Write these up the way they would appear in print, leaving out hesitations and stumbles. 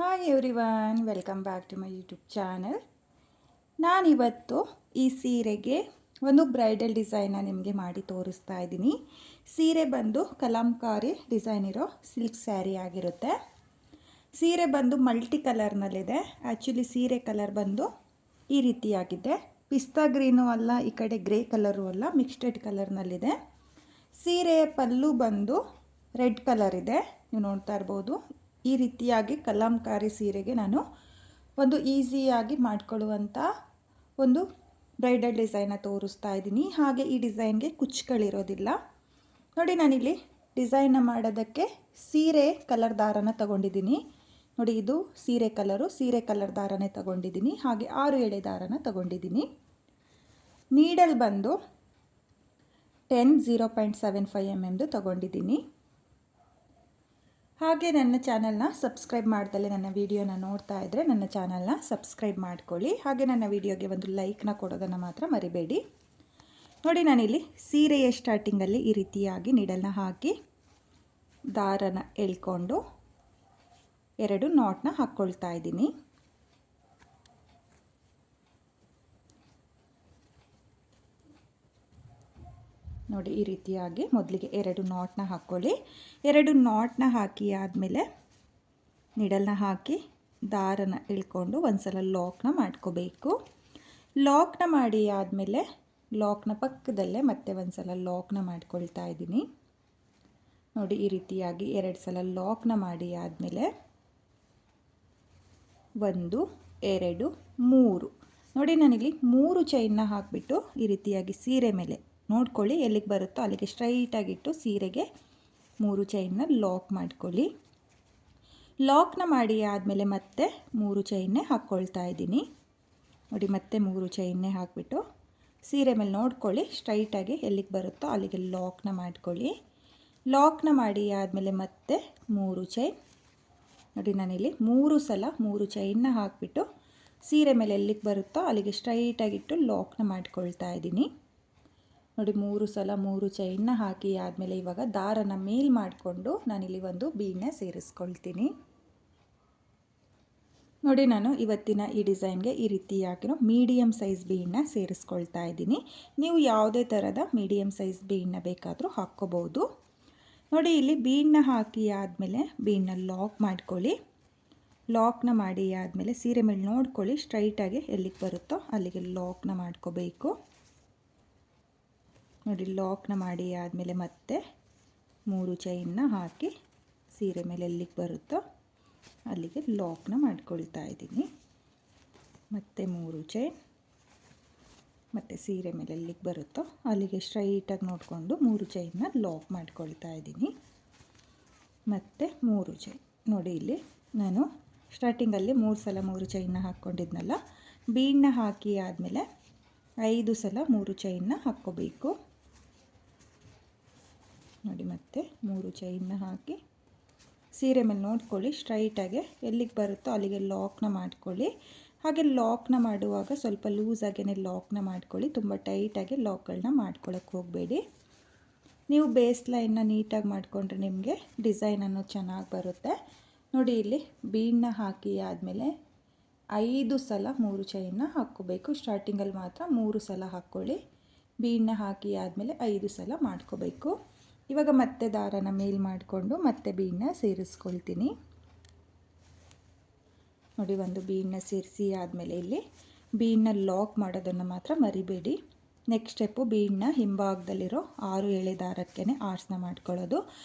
Hi everyone, welcome back to my YouTube channel. ನಾನಿವತ್ತು ಈ ಸೀರೆಗೆ ಒಂದು ಬ್ರೈಡಲ್ ಡಿಸೈನ್ನ ನಿಮಗೆ ಮಾಡಿ ತೋರಿಸ್ತಾ ಇದ್ದೀನಿ. ಸೀರೆ ಬಂದು ಕಲಂಕಾರಿ ಡಿಸೈನ್ ಇರೋ ಸಿಲ್ಕ್ ಸ್ಯಾರಿ ಆಗಿರುತ್ತೆ. ಸೀರೆ ಬಂದು ಮಲ್ಟಿ ಕಲರ್ನಲ್ಲಿದೆ. ಆ್ಯಕ್ಚುಲಿ ಸೀರೆ ಕಲರ್ ಬಂದು ಈ ರೀತಿಯಾಗಿದೆ. ಪಿಸ್ತಾ ಗ್ರೀನು ಅಲ್ಲ, ಈ ಕಡೆ ಗ್ರೇ ಕಲರು ಅಲ್ಲ, ಮಿಕ್ಸ್ಟೆಡ್ ಕಲರ್ನಲ್ಲಿದೆ. ಸೀರೆಯ ಪಲ್ಲು ಬಂದು ರೆಡ್ ಕಲರ್ ಇದೆ, ನೀವು ನೋಡ್ತಾ ಇರ್ಬೋದು. ಈ ರೀತಿಯಾಗಿ ಕಲಂಕಾರಿ ಸೀರೆಗೆ ನಾನು ಒಂದು ಈಸಿಯಾಗಿ ಮಾಡಿಕೊಳ್ಳುವಂಥ ಒಂದು ಬ್ರೈಡಲ್ ಡಿಸೈನ್ನ ತೋರಿಸ್ತಾ ಇದ್ದೀನಿ. ಹಾಗೆ ಈ ಡಿಸೈನ್ಗೆ ಕುಚ್ಚುಗಳಿರೋದಿಲ್ಲ. ನೋಡಿ, ನಾನಿಲ್ಲಿ ಡಿಸೈನ್ನ ಮಾಡೋದಕ್ಕೆ ಸೀರೆ ಕಲರ್ ದಾರನ ತಗೊಂಡಿದ್ದೀನಿ. ನೋಡಿ, ಇದು ಸೀರೆ ಕಲರ್ ದಾರನೇ ತಗೊಂಡಿದ್ದೀನಿ. ಹಾಗೆ 6 ಎಳೆ ದಾರನ ತಗೊಂಡಿದ್ದೀನಿ. ನೀಡಲ್ ಬಂದು 0.75 mm ತಗೊಂಡಿದ್ದೀನಿ. ಹಾಗೆ ನನ್ನ ಚಾನಲ್ನ ಸಬ್ಸ್ಕ್ರೈಬ್ ಮಾಡ್ದಲೇ ನನ್ನ ವಿಡಿಯೋನ ನೋಡ್ತಾ ಇದ್ದರೆ ನನ್ನ ಚಾನಲ್ನ ಸಬ್ಸ್ಕ್ರೈಬ್ ಮಾಡ್ಕೊಳ್ಳಿ. ಹಾಗೆ ನನ್ನ ವಿಡಿಯೋಗೆ ಒಂದು ಲೈಕ್ನ ಕೊಡೋದನ್ನು ಮಾತ್ರ ಮರಿಬೇಡಿ. ನೋಡಿ, ನಾನಿಲ್ಲಿ ಸೀರೆಯ ಸ್ಟಾರ್ಟಿಂಗಲ್ಲಿ ಈ ರೀತಿಯಾಗಿ ನೀಡಲ್ನ ಹಾಕಿ ದಾರನ ಎಳ್ಕೊಂಡು 2 ನಾಟ್ನ ಹಾಕ್ಕೊಳ್ತಾ ಇದ್ದೀನಿ. ನೋಡಿ, ಈ ರೀತಿಯಾಗಿ ಮೊದಲಿಗೆ 2 ನಾಟ್ನ ಹಾಕ್ಕೊಳ್ಳಿ. 2 ನಾಟ್ನ ಹಾಕಿ ಆದಮೇಲೆ ನಿಡಲ್ನ ಹಾಕಿ ದಾರನ ಎಳ್ಕೊಂಡು ಒಂದು ಸಲ ಲಾಕ್ನ ಮಾಡ್ಕೋಬೇಕು. ಲಾಕ್ನ ಮಾಡಿ ಆದಮೇಲೆ ಲಾಕ್ನ ಪಕ್ಕದಲ್ಲೇ ಮತ್ತೆ ಒಂದು ಸಲ ಲಾಕ್ನ ಮಾಡ್ಕೊಳ್ತಾ ಇದ್ದೀನಿ. ನೋಡಿ, ಈ ರೀತಿಯಾಗಿ 2 ಸಲ ಲಾಕ್ನ ಮಾಡಿ ಆದಮೇಲೆ 1 2 3 ನೋಡಿ, ನಾನಿಲ್ಲಿ 3 ಚೈನ್ನ ಹಾಕಿಬಿಟ್ಟು ಈ ರೀತಿಯಾಗಿ ಸೀರೆ ಮೇಲೆ ನೋಡ್ಕೊಳ್ಳಿ, ಎಲ್ಲಿಗೆ ಬರುತ್ತೋ ಅಲ್ಲಿಗೆ ಸ್ಟ್ರೈಟಾಗಿಟ್ಟು ಸೀರೆಗೆ 3 ಚೈನ್ನ ಲಾಕ್ ಮಾಡ್ಕೊಳ್ಳಿ. ಲಾಕ್ನ ಮಾಡಿ ಆದಮೇಲೆ ಮತ್ತೆ 3 ಚೈನ್ನೇ ಹಾಕ್ಕೊಳ್ತಾ ಇದ್ದೀನಿ. ನೋಡಿ, ಮತ್ತೆ 3 ಚೈನ್ನೇ ಹಾಕಿಬಿಟ್ಟು ಸೀರೆ ಮೇಲೆ ನೋಡ್ಕೊಳ್ಳಿ, ಸ್ಟ್ರೈಟಾಗಿ ಎಲ್ಲಿಗೆ ಬರುತ್ತೋ ಅಲ್ಲಿಗೆ ಲಾಕ್ನ ಮಾಡ್ಕೊಳ್ಳಿ. ಲಾಕ್ನ ಮಾಡಿ ಆದಮೇಲೆ ಮತ್ತೆ 3 ಚೈನ್. ನೋಡಿ, ನಾನಿಲ್ಲಿ 3 ಸಲ 3 ಚೈನ್ನ ಹಾಕಿಬಿಟ್ಟು ಸೀರೆ ಮೇಲೆ ಎಲ್ಲಿಗೆ ಬರುತ್ತೋ ಅಲ್ಲಿಗೆ ಸ್ಟ್ರೈಟಾಗಿಟ್ಟು ಲಾಕ್ನ ಮಾಡ್ಕೊಳ್ತಾ ಇದ್ದೀನಿ. ನೋಡಿ, 3 ಸಲ 3 ಚೈನ್ನ ಹಾಕಿ ಆದಮೇಲೆ ಇವಾಗ ದಾರನ ಮೇಲ್ ಮಾಡಿಕೊಂಡು ನಾನಿಲ್ಲಿ ಒಂದು ಬೀಡನ್ನ ಸೇರಿಸ್ಕೊಳ್ತೀನಿ. ನೋಡಿ, ನಾನು ಇವತ್ತಿನ ಈ ಡಿಸೈನ್ಗೆ ಈ ರೀತಿಯಾಗಿರೋ ಮೀಡಿಯಮ್ ಸೈಜ್ ಬೀಡನ್ನ ಸೇರಿಸ್ಕೊಳ್ತಾ ಇದ್ದೀನಿ. ನೀವು ಯಾವುದೇ ಥರದ ಮೀಡಿಯಮ್ ಸೈಜ್ ಬೀಡನ್ನ ಬೇಕಾದರೂ ಹಾಕ್ಕೋಬೋದು. ನೋಡಿ, ಇಲ್ಲಿ ಬೀಡನ್ನ ಹಾಕಿ ಆದಮೇಲೆ ಬೀಡನ್ನ ಲಾಕ್ ಮಾಡ್ಕೊಳ್ಳಿ. ಲಾಕ್ನ ಮಾಡಿ ಆದಮೇಲೆ ಸೀರೆ ಮೇಲೆ ನೋಡ್ಕೊಳ್ಳಿ, ಸ್ಟ್ರೈಟಾಗಿ ಎಲ್ಲಿಗೆ ಬರುತ್ತೋ ಅಲ್ಲಿಗೆ ಲಾಕ್ನ ಮಾಡ್ಕೋಬೇಕು. ನೋಡಿ, ಲಾಕ್ನ ಮಾಡಿ ಆದಮೇಲೆ ಮತ್ತೆ 3 ಚೈನ್ನ ಹಾಕಿ ಸೀರೆ ಮೇಲೆ ಎಲ್ಲಿಗೆ ಬರುತ್ತೋ ಅಲ್ಲಿಗೆ ಲಾಕ್ನ ಮಾಡ್ಕೊಳ್ತಾ ಇದ್ದೀನಿ. ಮತ್ತೆ 3 ಚೈನ್, ಮತ್ತು ಸೀರೆ ಮೇಲೆ ಎಲ್ಲಿಗೆ ಬರುತ್ತೋ ಅಲ್ಲಿಗೆ ಸ್ಟ್ರೈಟಾಗಿ ನೋಡಿಕೊಂಡು 3 ಚೈನ್ನ ಲಾಕ್ ಮಾಡ್ಕೊಳ್ತಾ ಇದ್ದೀನಿ. ಮತ್ತು 3 ಚೈನ್. ನೋಡಿ, ಇಲ್ಲಿ ನಾನು ಸ್ಟಾರ್ಟಿಂಗಲ್ಲಿ 3 ಸಲ 3 ಚೈನ್ನ ಹಾಕ್ಕೊಂಡಿದ್ನಲ್ಲ, ಬೀಡನ್ನ ಹಾಕಿ ಆದಮೇಲೆ 5 ಸಲ 3 ಚೈನ್ನ ಹಾಕ್ಕೋಬೇಕು. ನೋಡಿ, ಮತ್ತೆ 3 ಚೈನ್ನ ಹಾಕಿ ಸೀರೆ ಮೇಲೆ ನೋಡ್ಕೊಳ್ಳಿ, ಸ್ಟ್ರೈಟಾಗಿ ಎಲ್ಲಿಗೆ ಬರುತ್ತೋ ಅಲ್ಲಿಗೆ ಲಾಕ್ನ ಮಾಡ್ಕೊಳ್ಳಿ. ಹಾಗೆ ಲಾಕ್ನ ಮಾಡುವಾಗ ಸ್ವಲ್ಪ ಲೂಸಾಗೇ ಲಾಕ್ನ ಮಾಡ್ಕೊಳ್ಳಿ, ತುಂಬ ಟೈಟಾಗಿ ಲಾಕ್ಗಳನ್ನ ಮಾಡ್ಕೊಳ್ಳೋಕ್ಕೆ ಹೋಗಬೇಡಿ. ನೀವು ಬೇಸ್ ಲೈನ್ನ ನೀಟಾಗಿ ಮಾಡಿಕೊಂಡ್ರೆ ನಿಮಗೆ ಡಿಸೈನ್ ಅನ್ನೋದು ಚೆನ್ನಾಗಿ ಬರುತ್ತೆ. ನೋಡಿ, ಇಲ್ಲಿ ಬೀಡನ್ನ ಹಾಕಿ ಆದಮೇಲೆ 5 ಸಲ 3 ಚೈನ್ನ ಹಾಕ್ಕೋಬೇಕು. ಸ್ಟಾರ್ಟಿಂಗಲ್ಲಿ ಮಾತ್ರ 3 ಸಲ ಹಾಕ್ಕೊಳ್ಳಿ. ಬೀಡನ್ನ ಹಾಕಿ ಆದಮೇಲೆ 5 ಸಲ ಮಾಡ್ಕೋಬೇಕು. ಇವಾಗ ಮತ್ತೆ ದಾರನ ಮೇಲ್ ಮಾಡಿಕೊಂಡು ಮತ್ತೆ ಬೀಡನ್ನ ಸೇರಿಸ್ಕೊಳ್ತೀನಿ. ನೋಡಿ, ಒಂದು ಬೀಡನ್ನ ಸೇರಿಸಿ ಆದಮೇಲೆ ಇಲ್ಲಿ ಬೀಡನ್ನ ಲಾಕ್ ಮಾಡೋದನ್ನು ಮಾತ್ರ ಮರಿಬೇಡಿ. ನೆಕ್ಸ್ಟ್ ಸ್ಟೆಪ್ಪು ಬೀಡನ್ನ ಹಿಂಭಾಗದಲ್ಲಿರೋ 6 ಎಳೆ ದಾರಕ್ಕೇ ಆರ್ಸ್ನ ಮಾಡ್ಕೊಳ್ಳೋದು.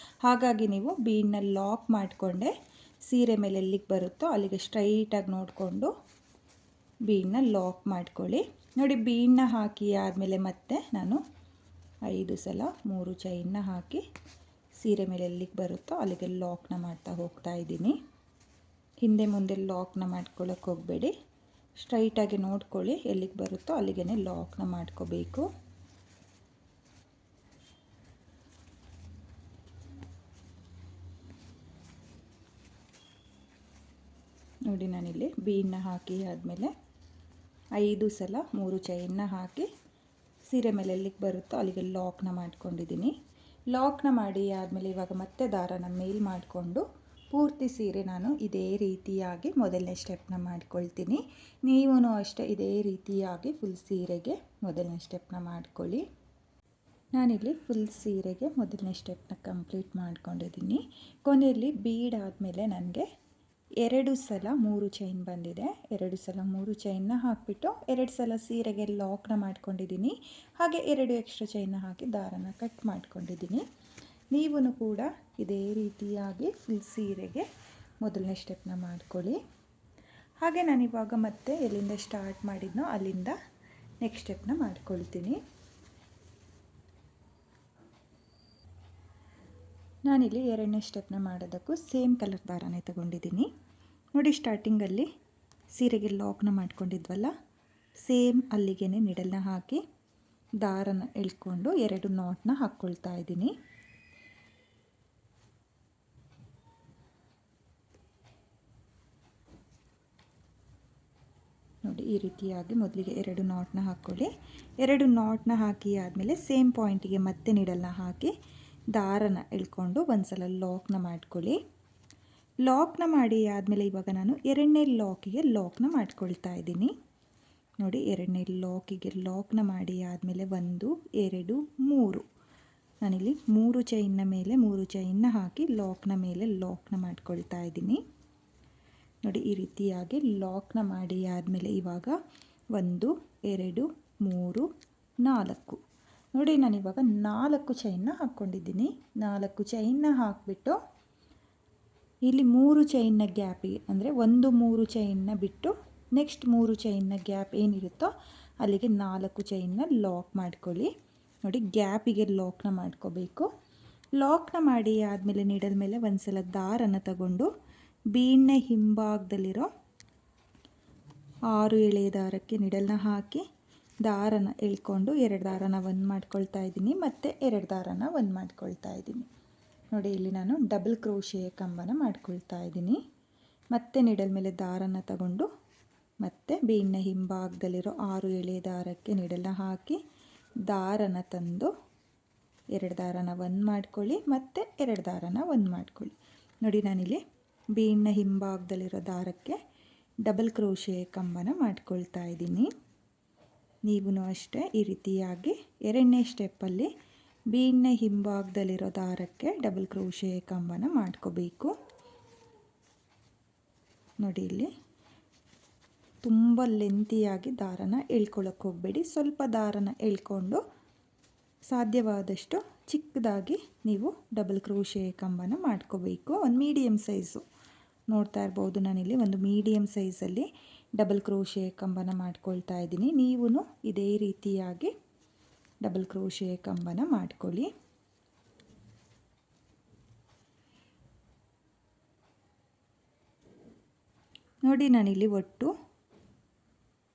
ಹಾಗಾಗಿ ನೀವು ಬೀಡನ್ನ ಲಾಕ್ ಮಾಡಿಕೊಂಡೆ ಸೀರೆ ಮೇಲೆ ಎಲ್ಲಿಗೆ ಬರುತ್ತೋ ಅಲ್ಲಿಗೆ ಸ್ಟ್ರೈಟಾಗಿ ನೋಡಿಕೊಂಡು ಬೀಡನ್ನ ಲಾಕ್ ಮಾಡ್ಕೊಳ್ಳಿ. ನೋಡಿ, ಬೀಡನ್ನ ಹಾಕಿ ಆದಮೇಲೆ ಮತ್ತೆ ನಾನು 5 ಸಲ 3 ಚೈನ್ನ ಹಾಕಿ ಸೀರೆ ಮೇಲೆ ಎಲ್ಲಿಗೆ ಬರುತ್ತೋ ಅಲ್ಲಿಗೆ ಲಾಕ್ನ ಮಾಡ್ತಾ ಹೋಗ್ತಾ ಇದ್ದೀನಿ. ಹಿಂದೆ ಮುಂದೆ ಲಾಕ್ನ ಮಾಡ್ಕೊಳ್ಳೋಕೆ ಹೋಗಬೇಡಿ, ಸ್ಟ್ರೈಟಾಗಿ ನೋಡ್ಕೊಳ್ಳಿ, ಎಲ್ಲಿಗೆ ಬರುತ್ತೋ ಅಲ್ಲಿಗೆ ಲಾಕ್ನ ಮಾಡ್ಕೋಬೇಕು. ನೋಡಿ, ನಾನಿಲ್ಲಿ ಬೀಡನ್ನ ಹಾಕಿ ಆದಮೇಲೆ 5 ಸಲ 3 ಚೈನ್ನ ಹಾಕಿ ಸೀರೆ ಮೇಲೆ ಎಲ್ಲಿಗೆ ಬರುತ್ತೋ ಅಲ್ಲಿಗೆ ಲಾಕ್ನ ಮಾಡ್ಕೊಂಡಿದ್ದೀನಿ. ಲಾಕ್ನ ಮಾಡಿ ಆದಮೇಲೆ ಇವಾಗ ಮತ್ತೆ ದಾರನ ಮೇಲ್ ಮಾಡಿಕೊಂಡು ಪೂರ್ತಿ ಸೀರೆ ನಾನು ಇದೇ ರೀತಿಯಾಗಿ ಮೊದಲನೇ ಸ್ಟೆಪ್ನ ಮಾಡ್ಕೊಳ್ತೀನಿ. ನೀವೂ ಅಷ್ಟೇ ಇದೇ ರೀತಿಯಾಗಿ ಫುಲ್ ಸೀರೆಗೆ ಮೊದಲನೇ ಸ್ಟೆಪ್ನ ಮಾಡ್ಕೊಳ್ಳಿ. ನಾನಿಲ್ಲಿ ಫುಲ್ ಸೀರೆಗೆ ಮೊದಲನೇ ಸ್ಟೆಪ್ನ ಕಂಪ್ಲೀಟ್ ಮಾಡ್ಕೊಂಡಿದ್ದೀನಿ. ಕೊನೆಯಲ್ಲಿ ಬೀಡ್ ಆದಮೇಲೆ ನನಗೆ 2 ಸಲ 3 ಚೈನ್ ಬಂದಿದೆ. 2 ಸಲ 3 ಚೈನ್ನ ಹಾಕಿಬಿಟ್ಟು 2 ಸಲ ಸೀರೆಗೆ ಲಾಕ್ನ ಮಾಡ್ಕೊಂಡಿದ್ದೀನಿ. ಹಾಗೆ 2 ಎಕ್ಸ್ಟ್ರಾ ಚೈನ್ನ ಹಾಕಿ ದಾರನ ಕಟ್ ಮಾಡ್ಕೊಂಡಿದ್ದೀನಿ. ನೀವೂ ಕೂಡ ಇದೇ ರೀತಿಯಾಗಿ ಫುಲ್ ಸೀರೆಗೆ ಮೊದಲನೇ ಸ್ಟೆಪ್ನ ಮಾಡ್ಕೊಳ್ಳಿ. ಹಾಗೆ ನಾನಿವಾಗ ಮತ್ತೆ ಎಲ್ಲಿಂದ ಸ್ಟಾರ್ಟ್ ಮಾಡಿದ್ನೋ ಅಲ್ಲಿಂದ ನೆಕ್ಸ್ಟ್ ಸ್ಟೆಪ್ನ ಮಾಡ್ಕೊಳ್ತೀನಿ. ನಾನಿಲ್ಲಿ 2ನೇ ಸ್ಟೆಪ್ನ ಮಾಡೋದಕ್ಕೂ ಸೇಮ್ ಕಲರ್ ದಾರನೇ ತಗೊಂಡಿದ್ದೀನಿ. ನೋಡಿ, ಸ್ಟಾರ್ಟಿಂಗಲ್ಲಿ ಸೀರೆಗೆ ಲಾಕ್ನ ಮಾಡ್ಕೊಂಡಿದ್ವಲ್ಲ, ಸೇಮ್ ಅಲ್ಲಿಗೆ ನಿಡಲ್ನ ಹಾಕಿ ದಾರನ ಎಳ್ಕೊಂಡು 2 ನಾಟ್ನ ಹಾಕ್ಕೊಳ್ತಾ ಇದ್ದೀನಿ. ನೋಡಿ, ಈ ರೀತಿಯಾಗಿ ಮೊದಲಿಗೆ 2 ನಾಟ್ನ ಹಾಕ್ಕೊಳ್ಳಿ. 2 ನಾಟ್ನ ಹಾಕಿ ಆದಮೇಲೆ ಸೇಮ್ ಪಾಯಿಂಟಿಗೆ ಮತ್ತೆ ನಿಡಲ್ನ ಹಾಕಿ ದಾರನ ಎಳ್ಕೊಂಡು ಒಂದು ಸಲ ಲಾಕ್ನ ಮಾಡ್ಕೊಳ್ಳಿ. ಲಾಕ್ನ ಮಾಡಿ ಆದಮೇಲೆ ಇವಾಗ ನಾನು 2ನೇ ಲಾಕಿಗೆ ಲಾಕ್ನ ಮಾಡ್ಕೊಳ್ತಾ ಇದ್ದೀನಿ. ನೋಡಿ, 2ನೇ ಲಾಕಿಗೆ ಲಾಕ್ನ ಮಾಡಿ ಆದಮೇಲೆ 1 2 3 ನಾನಿಲ್ಲಿ 3 ಚೈನ್ನ ಮೇಲೆ 3 ಚೈನ್ನ ಹಾಕಿ ಲಾಕ್ನ ಮೇಲೆ ಲಾಕ್ನ ಮಾಡ್ಕೊಳ್ತಾ ಇದ್ದೀನಿ. ನೋಡಿ, ಈ ರೀತಿಯಾಗಿ ಲಾಕ್ನ ಮಾಡಿ ಆದಮೇಲೆ ಇವಾಗ 1 2 3 4 ನೋಡಿ, ನಾನಿವಾಗ 4 ಚೈನ್ನ ಹಾಕ್ಕೊಂಡಿದ್ದೀನಿ. 4 ಚೈನ್ನ ಹಾಕಿಬಿಟ್ಟು ಇಲ್ಲಿ 3 ಚೈನ್ನ ಗ್ಯಾಪಿಗೆ, ಅಂದರೆ 1 3 ಚೈನ್ನ ಬಿಟ್ಟು ನೆಕ್ಸ್ಟ್ 3 ಚೈನ್ನ ಗ್ಯಾಪ್ ಏನಿರುತ್ತೋ ಅಲ್ಲಿಗೆ 4 ಚೈನ್ನ ಲಾಕ್ ಮಾಡ್ಕೊಳ್ಳಿ. ನೋಡಿ, ಗ್ಯಾಪಿಗೆ ಲಾಕ್ನ ಮಾಡ್ಕೋಬೇಕು. ಲಾಕ್ನ ಮಾಡಿ ಆದಮೇಲೆ ನೀಡಲ್ ಮೇಲೆ ಒಂದು ಸಲ ದಾರನ ತಗೊಂಡು ಬೀಡ್ನ ಹಿಂಭಾಗದಲ್ಲಿರೋ 6 ಎಳೆ ದಾರಕ್ಕೆ ನಿಡಲ್ನ ಹಾಕಿ ದಾರನ ಎಳ್ಕೊಂಡು 2 ದಾರನ ಒಂದು ಮಾಡ್ಕೊಳ್ತಾ ಇದ್ದೀನಿ, ಮತ್ತು 2 ದಾರನ ಒಂದು ಮಾಡ್ಕೊಳ್ತಾ ಇದ್ದೀನಿ. ನೋಡಿ, ಇಲ್ಲಿ ನಾನು ಡಬಲ್ ಕ್ರೋಶೆ ಕಂಬನ ಮಾಡ್ಕೊಳ್ತಾ ಇದ್ದೀನಿ. ಮತ್ತೆ ನಿಡಲ್ ಮೇಲೆ ದಾರನ ತಗೊಂಡು ಮತ್ತೆ ಬೀಡ್ನ ಹಿಂಭಾಗದಲ್ಲಿರೋ 6 ಎಳೆ ದಾರಕ್ಕೆ ನಿಡಲ್ನ ಹಾಕಿ ದಾರನ ತಂದು 2 ದಾರನ ಒಂದು ಮಾಡ್ಕೊಳ್ಳಿ, ಮತ್ತು 2 ದಾರನ ಒಂದು ಮಾಡ್ಕೊಳ್ಳಿ. ನೋಡಿ, ನಾನಿಲ್ಲಿ ಬೀಡ್ನ ಹಿಂಭಾಗದಲ್ಲಿರೋ ದಾರಕ್ಕೆ ಡಬಲ್ ಕ್ರೋಶೆ ಕಂಬನ ಮಾಡ್ಕೊಳ್ತಾ ಇದ್ದೀನಿ. ನೀವೂ ಅಷ್ಟೇ ಈ ರೀತಿಯಾಗಿ 2ನೇ ಸ್ಟೆಪ್ಪಲ್ಲಿ ಬೀಡ್ನ ಹಿಂಭಾಗದಲ್ಲಿರೋ ದಾರಕ್ಕೆ ಡಬಲ್ ಕ್ರೋಶೆ ಕಂಬನ ಮಾಡ್ಕೋಬೇಕು. ನೋಡಿ, ಇಲ್ಲಿ ತುಂಬ ಲೆಂತಿಯಾಗಿ ದಾರನ ಎಳ್ಕೊಳ್ಳೋಕೆ ಹೋಗಬೇಡಿ. ಸ್ವಲ್ಪ ದಾರನ ಎಳ್ಕೊಂಡು ಸಾಧ್ಯವಾದಷ್ಟು ಚಿಕ್ಕದಾಗಿ ನೀವು ಡಬಲ್ ಕ್ರೋಶೆ ಕಂಬನ ಮಾಡ್ಕೋಬೇಕು. ಒಂದು ಮೀಡಿಯಮ್ ಸೈಜು ನೋಡ್ತಾ ಇರ್ಬೋದು, ನಾನಿಲ್ಲಿ ಒಂದು ಮೀಡಿಯಮ್ ಸೈಜಲ್ಲಿ ಡಬಲ್ ಕ್ರೋಶೆ ಕಂಬನ ಮಾಡ್ಕೊಳ್ತಾ ಇದ್ದೀನಿ. ನೀವೂ ಇದೇ ರೀತಿಯಾಗಿ ಡಬಲ್ ಕ್ರೋಶೆ ಕಂಬನ ಮಾಡ್ಕೊಳ್ಳಿ. ನೋಡಿ, ನಾನಿಲ್ಲಿ ಒಟ್ಟು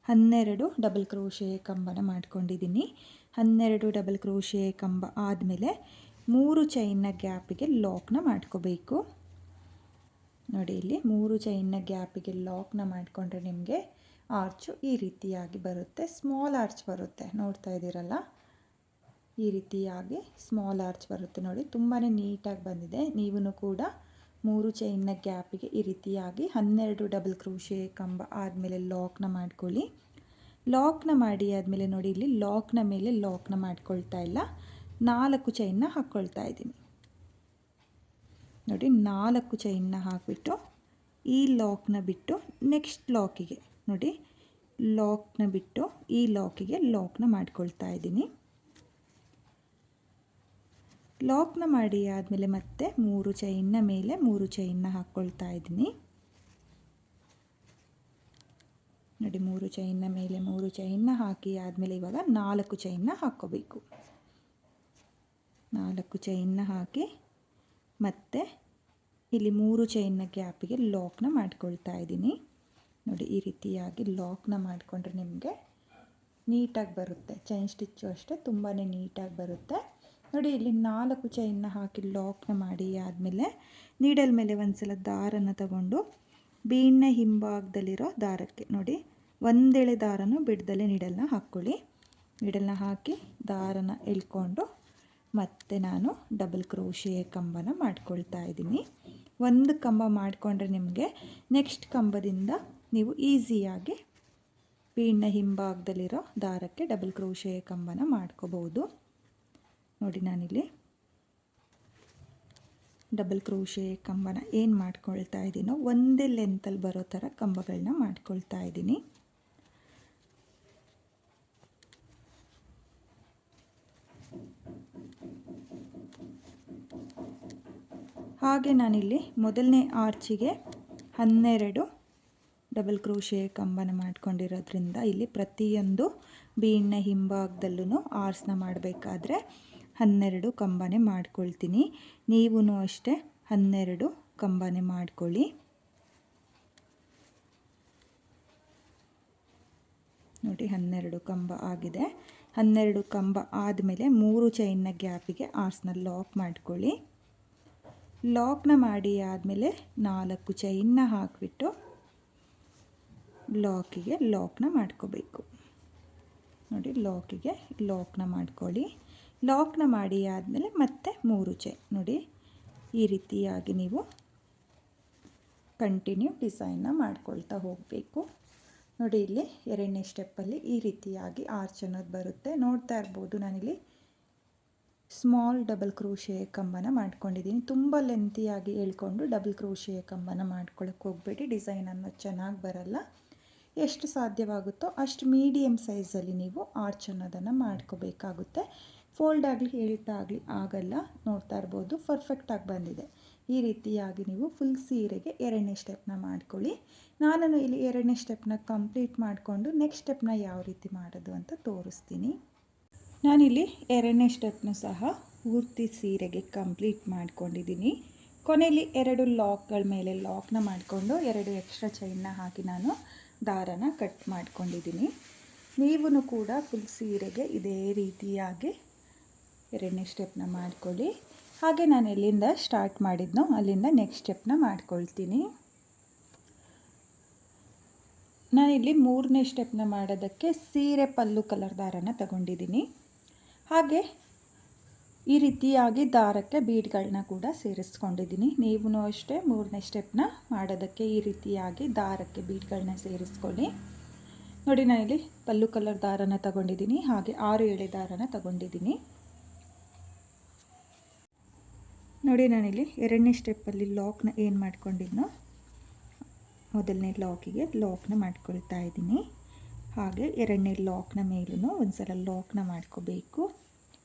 12 ಡಬಲ್ ಕ್ರೋಶೆ ಕಂಬನ ಮಾಡ್ಕೊಂಡಿದ್ದೀನಿ. 12 ಡಬಲ್ ಕ್ರೋಶೆ ಕಂಬ ಆದಮೇಲೆ 3 ಚೈನ್ನ ಗ್ಯಾಪಿಗೆ ಲಾಕ್ನ ಮಾಡ್ಕೋಬೇಕು. ನೋಡಿ, ಇಲ್ಲಿ 3 ಚೈನ್ನ ಗ್ಯಾಪಿಗೆ ಲಾಕ್ನ ಮಾಡಿಕೊಂಡ್ರೆ ನಿಮಗೆ ಆರ್ಚು ಈ ರೀತಿಯಾಗಿ ಬರುತ್ತೆ. ಸ್ಮಾಲ್ ಆರ್ಚ್ ಬರುತ್ತೆ, ನೋಡ್ತಾ ಇದ್ದೀರಲ್ಲ, ಈ ರೀತಿಯಾಗಿ ಸ್ಮಾಲ್ ಆರ್ಚ್ ಬರುತ್ತೆ. ನೋಡಿ, ತುಂಬಾ ನೀಟಾಗಿ ಬಂದಿದೆ. ನೀವೂ ಕೂಡ 3 ಚೈನ್ನ ಗ್ಯಾಪಿಗೆ ಈ ರೀತಿಯಾಗಿ 12 ಡಬಲ್ ಕ್ರೋಶೆ ಕಂಬ ಆದಮೇಲೆ ಲಾಕ್ನ ಮಾಡ್ಕೊಳ್ಳಿ. ಲಾಕ್ನ ಮಾಡಿ ಆದಮೇಲೆ ನೋಡಿ, ಇಲ್ಲಿ ಲಾಕ್ನ ಮೇಲೆ ಲಾಕ್ನ ಮಾಡ್ಕೊಳ್ತಾ ಇಲ್ಲ, 4 ಚೈನ್ನ ಹಾಕ್ಕೊಳ್ತಾ ಇದ್ದೀನಿ. ನೋಡಿ, 4 ಚೈನ್ನ ಹಾಕಿಬಿಟ್ಟು ಈ ಲಾಕ್ನ ಬಿಟ್ಟು ನೆಕ್ಸ್ಟ್ ಲಾಕಿಗೆ, ನೋಡಿ, ಲಾಕ್ನ ಬಿಟ್ಟು ಈ ಲಾಕಿಗೆ ಲಾಕ್ನ ಮಾಡ್ಕೊಳ್ತಾ ಇದ್ದೀನಿ. ಲಾಕ್ನ ಮಾಡಿ ಆದಮೇಲೆ ಮತ್ತೆ 3 ಚೈನ್ನ ಮೇಲೆ 3 ಚೈನ್ನ ಹಾಕ್ಕೊಳ್ತಾ ಇದ್ದೀನಿ. ನೋಡಿ, 3 ಚೈನ್ನ ಮೇಲೆ 3 ಚೈನ್ನ ಹಾಕಿ ಆದಮೇಲೆ ಇವಾಗ 4 ಚೈನ್ನ ಹಾಕ್ಕೋಬೇಕು. 4 ಚೈನ್ನ ಹಾಕಿ ಮತ್ತೆ ಇಲ್ಲಿ 3 ಚೈನ್ನ ಗ್ಯಾಪಿಗೆ ಲಾಕ್ನ ಮಾಡ್ಕೊಳ್ತಾ ಇದ್ದೀನಿ. ನೋಡಿ, ಈ ರೀತಿಯಾಗಿ ಲಾಕ್ನ ಮಾಡಿಕೊಂಡ್ರೆ ನಿಮಗೆ ನೀಟಾಗಿ ಬರುತ್ತೆ. ಚೈನ್ ಸ್ಟಿಚ್ಚು ಅಷ್ಟೇ ತುಂಬಾ ನೀಟಾಗಿ ಬರುತ್ತೆ. ನೋಡಿ, ಇಲ್ಲಿ 4 ಚೈನ್ನ ಹಾಕಿ ಲಾಕ್ನ ಮಾಡಿ ಆದಮೇಲೆ ನೀಡಲ್ ಮೇಲೆ ಒಂದು ಸಲ ದಾರನ ತಗೊಂಡು ಬೀಡ್ನ ಹಿಂಭಾಗದಲ್ಲಿರೋ ದಾರಕ್ಕೆ, ನೋಡಿ, ಒಂದೆಳೆ ದಾರನೂ ಬಿಡ್ದಲೇ ನೀಡಲ್ನ ಹಾಕ್ಕೊಳ್ಳಿ. ನೀಡಲ್ನ ಹಾಕಿ ದಾರನ ಎಳ್ಕೊಂಡು ಮತ್ತೆ ನಾನು ಡಬಲ್ ಕ್ರೋಶೆ ಕಂಬನ ಮಾಡ್ಕೊಳ್ತಾ ಇದ್ದೀನಿ. ಒಂದು ಕಂಬ ಮಾಡಿಕೊಂಡ್ರೆ ನಿಮಗೆ ನೆಕ್ಸ್ಟ್ ಕಂಬದಿಂದ ನೀವು ಈಸಿಯಾಗಿ ಬೀಡ್ನ ಹಿಂಭಾಗದಲ್ಲಿರೋ ದಾರಕ್ಕೆ ಡಬಲ್ ಕ್ರೋಶೆ ಕಂಬನ ಮಾಡ್ಕೋಬಹುದು. ನೋಡಿ ನಾನಿಲ್ಲಿ ಡಬಲ್ ಕ್ರೋಶೆ ಕಂಬನ ಏನು ಮಾಡ್ಕೊಳ್ತಾ ಇದ್ದೀನೋ ಒಂದೇ ಲೆಂತಲ್ಲಿ ಬರೋ ಥರ ಕಂಬಗಳನ್ನ ಮಾಡ್ಕೊಳ್ತಾ ಇದ್ದೀನಿ. ಹಾಗೆ ನಾನಿಲ್ಲಿ ಮೊದಲನೇ ಆರ್ಚಿಗೆ 12 ಡಬಲ್ ಕ್ರೋಶೆ ಕಂಬನ ಮಾಡ್ಕೊಂಡಿರೋದ್ರಿಂದ ಇಲ್ಲಿ ಪ್ರತಿಯೊಂದು ಬೀಡ್ನ ಹಿಂಭಾಗದಲ್ಲೂ ಆರ್ಸ್ನ ಮಾಡಬೇಕಾದ್ರೆ 12 ಕಂಬನೇ ಮಾಡ್ಕೊಳ್ತೀನಿ. ನೀವೂ ಅಷ್ಟೇ 12 ಕಂಬನೇ ಮಾಡ್ಕೊಳ್ಳಿ. ನೋಡಿ 12 ಕಂಬ ಆಗಿದೆ. 12 ಕಂಬ ಆದಮೇಲೆ 3 ಚೈನ್ನ ಗ್ಯಾಪಿಗೆ ಆರ್ಸ್ನ ಲಾಕ್ ಮಾಡ್ಕೊಳ್ಳಿ. ಲಾಕ್ನ ಮಾಡಿ ಆದಮೇಲೆ 4 ಚೈನ್ನ ಹಾಕಿಬಿಟ್ಟು ಲಾಕ್ನ ಮಾಡ್ಕೋಬೇಕು. ನೋಡಿ ಲಾಕ್ನ ಮಾಡ್ಕೊಳ್ಳಿ. ಲಾಕ್ನ ಮಾಡಿ ಆದಮೇಲೆ ಮತ್ತೆ 3 ಚೈನ್. ನೋಡಿ ಈ ರೀತಿಯಾಗಿ ನೀವು ಕಂಟಿನ್ಯೂ ಡಿಸೈನ್ನ ಮಾಡ್ಕೊಳ್ತಾ ಹೋಗಬೇಕು. ನೋಡಿ ಇಲ್ಲಿ 2ನೇ ಸ್ಟೆಪ್ಪಲ್ಲಿ ಈ ರೀತಿಯಾಗಿ ಆರ್ಚ್ ಅನ್ನೋದು ಬರುತ್ತೆ. ನೋಡ್ತಾ ಇರ್ಬೋದು ನಾನಿಲ್ಲಿ ಸ್ಮಾಲ್ ಡಬಲ್ ಕ್ರೋಶೆ ಕಂಬನ ಮಾಡ್ಕೊಂಡಿದ್ದೀನಿ. ತುಂಬ ಲೆಂತಿಯಾಗಿ ಹೇಳ್ಕೊಂಡು ಡಬಲ್ ಕ್ರೋಶೆ ಕಂಬನ ಮಾಡ್ಕೊಳ್ಳೋಕೆ ಹೋಗಬೇಡಿ, ಡಿಸೈನ್ ಅನ್ನೋದು ಚೆನ್ನಾಗಿ ಬರಲ್ಲ. ಎಷ್ಟು ಸಾಧ್ಯವಾಗುತ್ತೋ ಅಷ್ಟು ಮೀಡಿಯಮ್ ಸೈಜಲ್ಲಿ ನೀವು ಆರ್ಚ್ ಅನ್ನೋದನ್ನು ಮಾಡ್ಕೋಬೇಕಾಗುತ್ತೆ. ಫೋಲ್ಡ್ ಆಗಲಿ ಎಳ್ತಾ ಆಗಲಿ ಆಗಲ್ಲ. ನೋಡ್ತಾ ಇರ್ಬೋದು ಪರ್ಫೆಕ್ಟಾಗಿ ಬಂದಿದೆ. ಈ ರೀತಿಯಾಗಿ ನೀವು ಫುಲ್ ಸೀರೆಗೆ 2ನೇ ಸ್ಟೆಪ್ನ ಮಾಡ್ಕೊಳ್ಳಿ. ನಾನು ಇಲ್ಲಿ 2ನೇ ಸ್ಟೆಪ್ನ ಕಂಪ್ಲೀಟ್ ಮಾಡಿಕೊಂಡು ನೆಕ್ಸ್ಟ್ ಸ್ಟೆಪ್ನ ಯಾವ ರೀತಿ ಮಾಡೋದು ಅಂತ ತೋರಿಸ್ತೀನಿ. ನಾನಿಲ್ಲಿ 2ನೇ ಸ್ಟೆಪ್ನ ಸಹ ಪೂರ್ತಿ ಸೀರೆಗೆ ಕಂಪ್ಲೀಟ್ ಮಾಡ್ಕೊಂಡಿದ್ದೀನಿ. ಕೊನೆಯಲ್ಲಿ 2 ಲಾಕ್ಗಳ ಮೇಲೆ ಲಾಕ್ನ ಮಾಡಿಕೊಂಡು 2 ಎಕ್ಸ್ಟ್ರಾ ಚೈನ್ನ ಹಾಕಿ ನಾನು ದಾರನ ಕಟ್ ಮಾಡ್ಕೊಂಡಿದ್ದೀನಿ. ನೀವೂ ಕೂಡ ಫುಲ್ ಸೀರೆಗೆ ಇದೇ ರೀತಿಯಾಗಿ 2ನೇ ಸ್ಟೆಪ್ನ ಮಾಡ್ಕೊಳ್ಳಿ. ಹಾಗೆ ನಾನು ಎಲ್ಲಿಂದ ಸ್ಟಾರ್ಟ್ ಮಾಡಿದ್ನೋ ಅಲ್ಲಿಂದ ನೆಕ್ಸ್ಟ್ ಸ್ಟೆಪ್ನ ಮಾಡ್ಕೊಳ್ತೀನಿ. ನಾನಿಲ್ಲಿ 3ನೇ ಸ್ಟೆಪ್ನ ಮಾಡೋದಕ್ಕೆ ಸೀರೆ ಪಲ್ಲು ಕಲರ್ ದಾರನ ತಗೊಂಡಿದ್ದೀನಿ. ಹಾಗೆ ಈ ರೀತಿಯಾಗಿ ದಾರಕ್ಕೆ ಬೀಡ್ಗಳನ್ನ ಕೂಡ ಸೇರಿಸ್ಕೊಂಡಿದ್ದೀನಿ. ನೀವೂ ಅಷ್ಟೇ 3ನೇ ಸ್ಟೆಪ್ನ ಮಾಡೋದಕ್ಕೆ ಈ ರೀತಿಯಾಗಿ ದಾರಕ್ಕೆ ಬೀಡ್ಗಳನ್ನ ಸೇರಿಸ್ಕೊಳ್ಳಿ. ನೋಡಿ ನಾನಿಲ್ಲಿ ಪಲ್ಲು ಕಲರ್ ದಾರನ ತಗೊಂಡಿದ್ದೀನಿ. ಹಾಗೆ 6 ಎಳೆ ದಾರನ ತಗೊಂಡಿದ್ದೀನಿ. ನೋಡಿ ನಾನಿಲ್ಲಿ 2ನೇ ಸ್ಟೆಪ್ಪಲ್ಲಿ ಲಾಕ್ನ ಏನು ಮಾಡ್ಕೊಂಡಿದ್ನೋ ಮೊದಲನೇ ಲಾಕಿಗೆ ಲಾಕ್ನ ಮಾಡ್ಕೊಳ್ತಾ ಇದ್ದೀನಿ. ಹಾಗೆ 2ನೇ ಲಾಕ್ನ ಮೇಲೂ ಒಂದು ಸಲ ಲಾಕ್ನ ಮಾಡ್ಕೋಬೇಕು.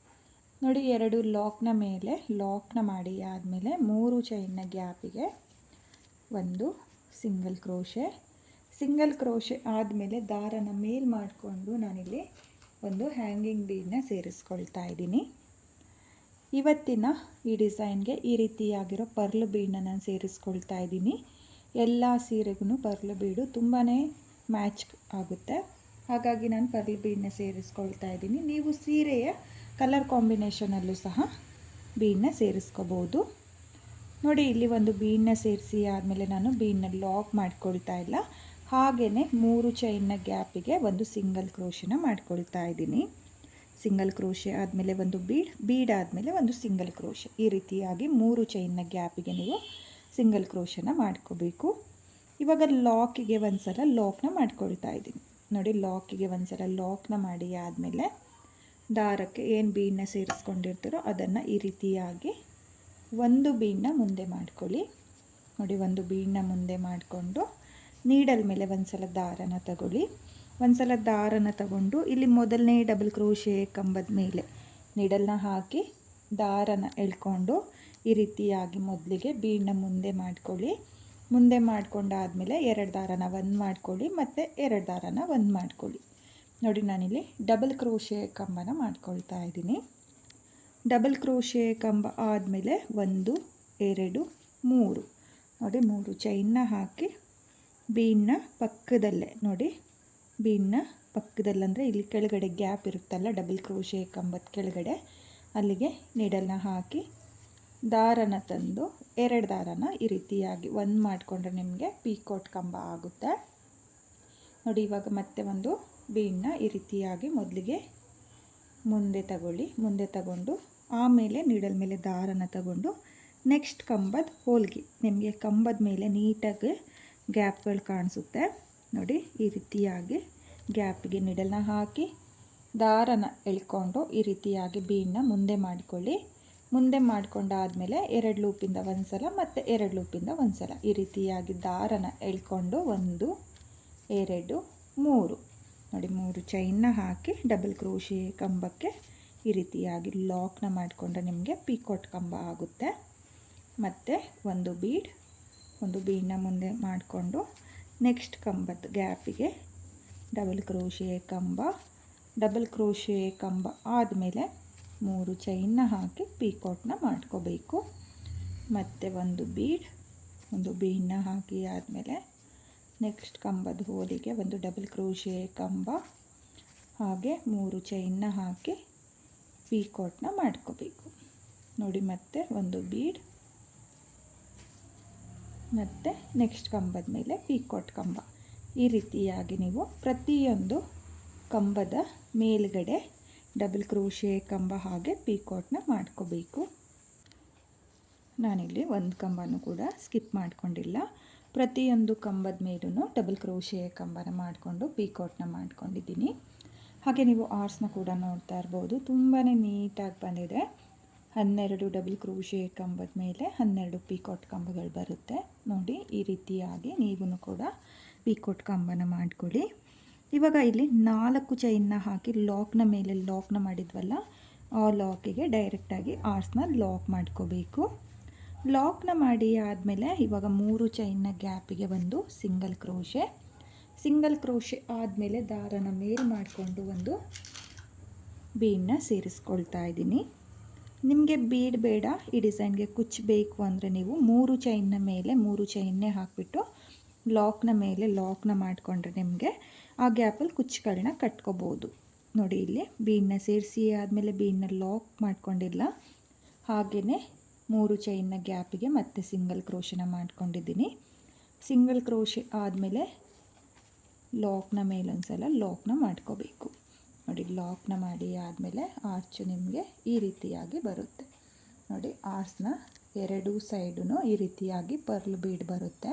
ನೋಡಿ 2 ಲಾಕ್ನ ಮೇಲೆ ಲಾಕ್ನ ಮಾಡಿ ಆದಮೇಲೆ 3 ಚೈನ್ನ ಗ್ಯಾಪಿಗೆ ಒಂದು ಸಿಂಗಲ್ ಕ್ರೋಶೆ ಆದಮೇಲೆ ದಾರನ ಮೇಲ್ ಮಾಡಿಕೊಂಡು ನಾನಿಲ್ಲಿ ಒಂದು ಹ್ಯಾಂಗಿಂಗ್ ಬೀಡನ್ನ ಸೇರಿಸ್ಕೊಳ್ತಾ ಇದ್ದೀನಿ. ಇವತ್ತಿನ ಈ ಡಿಸೈನ್ಗೆ ಈ ರೀತಿಯಾಗಿರೋ ಪರ್ಲ್ ಬೀಡನ್ನ ನಾನು ಸೇರಿಸ್ಕೊಳ್ತಾ ಇದ್ದೀನಿ. ಎಲ್ಲ ಸೀರೆಗೂ ಪರ್ಲ್ ಬೀಡು ತುಂಬಾ ಮ್ಯಾಚ್ ಆಗುತ್ತೆ. ಹಾಗಾಗಿ ನಾನು ಪರ್ಲ್ ಬೀಡನ್ನ ಸೇರಿಸ್ಕೊಳ್ತಾ ಇದ್ದೀನಿ. ನೀವು ಸೀರೆಯ ಕಲರ್ ಕಾಂಬಿನೇಷನಲ್ಲೂ ಸಹ ಬೀಡನ್ನ ಸೇರಿಸ್ಕೋಬೋದು. ನೋಡಿ ಇಲ್ಲಿ ಒಂದು ಬೀಡನ್ನ ಸೇರಿಸಿ ಆದಮೇಲೆ ನಾನು ಬೀಡನ್ನ ಲಾಕ್ ಮಾಡ್ಕೊಳ್ತಾ ಇಲ್ಲ. ಹಾಗೆಯೇ 3 ಚೈನ್ನ ಗ್ಯಾಪಿಗೆ ಒಂದು ಸಿಂಗಲ್ ಕ್ರೋಶೆನ ಮಾಡ್ಕೊಳ್ತಾ ಇದ್ದೀನಿ. ಸಿಂಗಲ್ ಕ್ರೋಶೆ ಆದಮೇಲೆ ಒಂದು ಬೀಡ್ ಆದಮೇಲೆ ಒಂದು ಸಿಂಗಲ್ ಕ್ರೋಶೆ, ಈ ರೀತಿಯಾಗಿ 3 ಚೈನ್ನ ಗ್ಯಾಪಿಗೆ ನೀವು ಸಿಂಗಲ್ ಕ್ರೋಶೆನ ಮಾಡ್ಕೋಬೇಕು. ಇವಾಗ ಲಾಕಿಗೆ ಒಂದು ಸಲ ಲಾಕ್ನ ಮಾಡ್ಕೊಳ್ತಾ ಇದ್ದೀನಿ. ನೋಡಿ ಲಾಕಿಗೆ ಒಂದು ಸಲ ಲಾಕ್ನ ಮಾಡಿ ಆದಮೇಲೆ ದಾರಕ್ಕೆ ಏನು ಬೀಡನ್ನ ಸೇರಿಸ್ಕೊಂಡಿರ್ತೀರೋ ಅದನ್ನು ಈ ರೀತಿಯಾಗಿ ಒಂದು ಬೀಡನ್ನ ಮುಂದೆ ಮಾಡ್ಕೊಳ್ಳಿ. ನೋಡಿ ಒಂದು ಬೀಡನ್ನ ಮುಂದೆ ಮಾಡಿಕೊಂಡು ನೀಡಲ್ ಮೇಲೆ ಒಂದು ಸಲ ದಾರನ ತಗೊಳ್ಳಿ. ಒಂದು ಸಲ ದಾರನ ತಗೊಂಡು ಇಲ್ಲಿ ಮೊದಲನೇ ಡಬಲ್ ಕ್ರೋಶೆ ಕಂಬದ ಮೇಲೆ ನೀಡಲ್ನ ಹಾಕಿ ದಾರನ ಎಳ್ಕೊಂಡು ಈ ರೀತಿಯಾಗಿ ಮೊದಲಿಗೆ ಬೀಡನ್ನ ಮುಂದೆ ಮಾಡ್ಕೊಳ್ಳಿ. ಮುಂದೆ ಮಾಡ್ಕೊಂಡಾದಮೇಲೆ 2 ದಾರನ ಒಂದು ಮಾಡ್ಕೊಳ್ಳಿ ಮತ್ತು 2 ದಾರನ ಒಂದು ಮಾಡ್ಕೊಳ್ಳಿ. ನೋಡಿ ನಾನಿಲ್ಲಿ ಡಬಲ್ ಕ್ರೋಶೆ ಕಂಬನ ಮಾಡ್ಕೊಳ್ತಾ ಇದ್ದೀನಿ. ಡಬಲ್ ಕ್ರೋಶೆ ಕಂಬ ಆದಮೇಲೆ 1 2 3 ನೋಡಿ 3 ಚೈನ್ನ ಹಾಕಿ ಬೀಡನ್ನ ಪಕ್ಕದಲ್ಲೇ ನೋಡಿ ಬೀಡನ್ನ ಪಕ್ಕದಲ್ಲಂದರೆ ಇಲ್ಲಿ ಕೆಳಗಡೆ ಗ್ಯಾಪ್ ಇರುತ್ತಲ್ಲ ಡಬಲ್ ಕ್ರೋಶೆ ಕಂಬದ ಕೆಳಗಡೆ ಅಲ್ಲಿಗೆ ನೀಡಲ್ನ ಹಾಕಿ ದಾರನ ತಂದು 2 ದಾರನ ಈ ರೀತಿಯಾಗಿ ಒಂದು ಮಾಡಿಕೊಂಡ್ರೆ ನಿಮಗೆ ಪೀಕೋಟ್ ಕಂಬ ಆಗುತ್ತೆ. ನೋಡಿ ಇವಾಗ ಮತ್ತೆ ಒಂದು ಬೀಡನ್ನ ಈ ರೀತಿಯಾಗಿ ಮೊದಲಿಗೆ ಮುಂದೆ ತಗೊಳ್ಳಿ. ಮುಂದೆ ತಗೊಂಡು ಆಮೇಲೆ ನೀಡಲ್ ಮೇಲೆ ದಾರನ ತಗೊಂಡು ನೆಕ್ಸ್ಟ್ ಕಂಬದ ಹೋಲ್ಗೆ, ನಿಮಗೆ ಕಂಬದ ಮೇಲೆ ನೀಟಾಗಿ ಗ್ಯಾಪ್ಗಳು ಕಾಣಿಸುತ್ತೆ ನೋಡಿ. ಈ ರೀತಿಯಾಗಿ ಗ್ಯಾಪಿಗೆ ನಿಡಲ್ನ ಹಾಕಿ ದಾರನ ಎಳ್ಕೊಂಡು ಈ ರೀತಿಯಾಗಿ ಬೀಡನ್ನ ಮುಂದೆ ಮಾಡಿಕೊಳ್ಳಿ. ಮುಂದೆ ಮಾಡ್ಕೊಂಡಾದಮೇಲೆ 2 ಲೂಪಿಂದ ಒಂದು ಸಲ ಮತ್ತು 2 ಲೂಪಿಂದ ಒಂದು ಸಲ ಈ ರೀತಿಯಾಗಿ ದಾರನ ಎಳ್ಕೊಂಡು 1 2 3 ನೋಡಿ 3 ಚೈನ್ನ ಹಾಕಿ ಡಬಲ್ ಕ್ರೋಶೆ ಕಂಬಕ್ಕೆ ಈ ರೀತಿಯಾಗಿ ಲಾಕ್ನ ಮಾಡಿಕೊಂಡ್ರೆ ನಿಮಗೆ ಪೀಕಾಟ್ ಕಂಬ ಆಗುತ್ತೆ. ಮತ್ತು ಒಂದು ಬೀಡನ್ನ ಮುಂದೆ ಮಾಡಿಕೊಂಡು ನೆಕ್ಸ್ಟ್ ಕಂಬದ ಗ್ಯಾಪಿಗೆ ಡಬಲ್ ಕ್ರೋಶೆ ಕಂಬ ಆದಮೇಲೆ 3 ಚೈನ್ನ ಹಾಕಿ ಪೀಕಾಟ್ನ ಮಾಡ್ಕೋಬೇಕು. ಮತ್ತು ಒಂದು ಬೀಡನ್ನ ಹಾಕಿ ಆದಮೇಲೆ ನೆಕ್ಸ್ಟ್ ಕಂಬದ ಹೋಲಿಗೆ ಒಂದು ಡಬಲ್ ಕ್ರೋಶೆ ಕಂಬ ಹಾಗೆ 3 ಚೈನ್ನ ಹಾಕಿ ಪೀಕಾಟ್ನ ಮಾಡ್ಕೋಬೇಕು ನೋಡಿ. ಮತ್ತು ಒಂದು ಬೀಡ್ ಮತ್ತು ನೆಕ್ಸ್ಟ್ ಕಂಬದ ಮೇಲೆ ಪೀಕಾಟ್ ಕಂಬ ಈ ರೀತಿಯಾಗಿ ನೀವು ಪ್ರತಿಯೊಂದು ಕಂಬದ ಮೇಲ್ಗಡೆ ಡಬಲ್ ಕ್ರೋಶೆ ಕಂಬ ಹಾಗೆ ಪೀಕಾಟ್ನ ಮಾಡ್ಕೋಬೇಕು. ನಾನಿಲ್ಲಿ ಒಂದು ಕಂಬನೂ ಕೂಡ ಸ್ಕಿಪ್ ಮಾಡ್ಕೊಂಡಿಲ್ಲ. ಪ್ರತಿಯೊಂದು ಕಂಬದ ಮೇಲೂ ಡಬಲ್ ಕ್ರೋಶೆ ಕಂಬನ ಮಾಡಿಕೊಂಡು ಪೀಕಾಟ್ನ ಮಾಡ್ಕೊಂಡಿದ್ದೀನಿ. ಹಾಗೆ ನೀವು ಆರ್ಸ್ನ ಕೂಡ ನೋಡ್ತಾ ಇರ್ಬೋದು, ತುಂಬಾ ನೀಟಾಗಿ ಬಂದಿದೆ. 12 ಡಬಲ್ ಕ್ರೋಶೆ ಕಂಬದ ಮೇಲೆ 12 ಪೀಕಾಟ್ ಕಂಬಗಳು ಬರುತ್ತೆ ನೋಡಿ. ಈ ರೀತಿಯಾಗಿ ನೀವು ಕೂಡ ಪೀಕಾಟ್ ಕಂಬನ ಮಾಡ್ಕೊಳ್ಳಿ. ಇವಾಗ ಇಲ್ಲಿ 4 ಚೈನ್ನ ಹಾಕಿ ಲಾಕ್ನ ಮೇಲೆ ಲಾಕ್ನ ಮಾಡಿದ್ವಲ್ಲ, ಆ ಲಾಕಿಗೆ ಡೈರೆಕ್ಟಾಗಿ ಆರ್ಸ್ನ ಲಾಕ್ ಮಾಡ್ಕೋಬೇಕು. ಲಾಕ್ನ ಮಾಡಿ ಆದಮೇಲೆ ಇವಾಗ 3 ಚೈನ್ನ ಗ್ಯಾಪಿಗೆ ಒಂದು ಸಿಂಗಲ್ ಕ್ರೋಶೆ ಆದಮೇಲೆ ದಾರನ ಮೇಲ್ ಮಾಡಿಕೊಂಡು ಒಂದು ಬೀಡನ್ನ ಸೇರಿಸ್ಕೊಳ್ತಾ ಇದ್ದೀನಿ. ನಿಮಗೆ ಬೀಡ್ ಬೇಡ, ಈ ಡಿಸೈನ್ಗೆ ಕುಚ್ಚಬೇಕು ಅಂದರೆ ನೀವು 3 ಚೈನ್ನ ಮೇಲೆ 3 ಚೈನ್ನೇ ಹಾಕಿಬಿಟ್ಟು ಲಾಕ್ನ ಮೇಲೆ ಲಾಕ್ನ ಮಾಡಿಕೊಂಡ್ರೆ ನಿಮಗೆ ಆ ಗ್ಯಾಪಲ್ಲಿ ಕುಚ್ಚುಗಳನ್ನ ಕಟ್ಕೋಬೋದು ನೋಡಿ. ಇಲ್ಲಿ ಬೀಡನ್ನ ಸೇರಿಸಿ ಆದಮೇಲೆ ಬೀಡನ್ನ ಲಾಕ್ ಮಾಡ್ಕೊಂಡಿಲ್ಲ, ಹಾಗೆಯೇ 3 ಚೈನ್ನ ಗ್ಯಾಪಿಗೆ ಮತ್ತೆ ಸಿಂಗಲ್ ಕ್ರೋಶನ ಮಾಡ್ಕೊಂಡಿದ್ದೀನಿ. ಸಿಂಗಲ್ ಕ್ರೋಶೆ ಆದಮೇಲೆ ಲಾಕ್ನ ಮೇಲೊಂದ್ಸಲ ಲಾಕ್ನ ಮಾಡ್ಕೋಬೇಕು ನೋಡಿ. ಲಾಕ್ನ ಮಾಡಿ ಆದಮೇಲೆ ಆರ್ಚು ನಿಮಗೆ ಈ ರೀತಿಯಾಗಿ ಬರುತ್ತೆ ನೋಡಿ. ಆರ್ಸ್ನ 2 ಸೈಡೂ ಈ ರೀತಿಯಾಗಿ ಪರ್ಲ್ ಬೀಡ್ ಬರುತ್ತೆ,